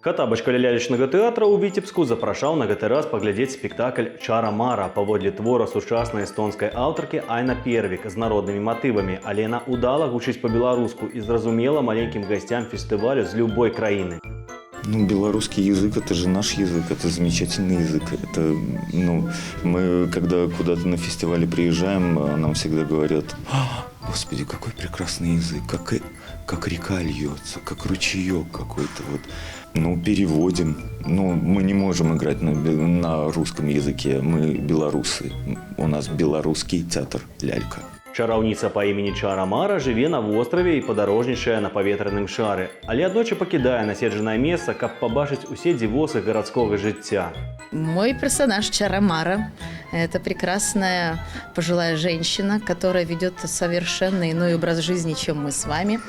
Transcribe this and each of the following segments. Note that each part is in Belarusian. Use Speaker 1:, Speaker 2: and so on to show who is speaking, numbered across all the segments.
Speaker 1: Катабачка лялечнага тэатра ў Віцебску запрашаў на гэты раз паглядзець спектакль «Чара Мара» паводле твора сучаснай эстонскай аўтаркі Айна Первік з народнымі матывамі, але яна удала гучыць па-беларуску і зразумела маленькім гасцям фестывалю з любой краіны.
Speaker 2: Ну, белорусский язык – это же наш язык, это замечательный язык. Это, мы, когда куда-то на фестивале приезжаем, нам всегда говорят: «Господи, какой прекрасный язык, как река льется, как ручеек какой-то». Вот. Ну, переводим. Ну, мы не можем играть на русском языке, мы белорусы. У нас белорусский театр «Лялька».
Speaker 1: Чараўніца па імені Чара Мара жыве на востраве і падарожнічае на паветраным шары, але аднойчы пакідае наседжанае месца, каб пабачыць усе дзівосы гарадскога жыцця.
Speaker 3: Мой персонаж Чара Мара – это прекрасная пожилая женщина, которая ведет совершенно иной образ жизни, чем мы с вами.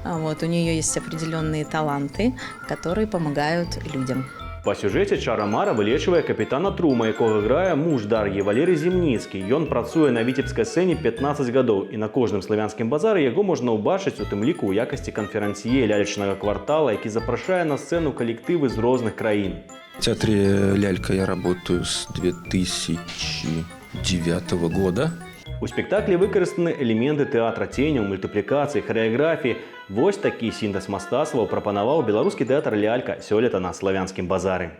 Speaker 3: Вот, у нее есть определенные таланты, которые помогают людям.
Speaker 1: Па сюжэце Чара Мара вылечвае капітана Трума, якога грае муж Дар'і Валерый Зімніцкі. Ён працуе на віцебскай сцэне 15 гадоў, і на кожным славянскім базары яго можна ўбачыць у тым ліку ў якасці канферансье лялечнага квартала, які запрашае на сцэну калектывы з розных краін.
Speaker 4: В театре «Лялька» я работаю с 2009 года.
Speaker 1: У спектаклі выкарыстаны элементы тэатра ценяў, мультыплікацыі, харэаграфіі. Вось такі сінтэз мастацтваў прапанаваў беларускі тэатр «Лялька» сёлета на славянскім базары.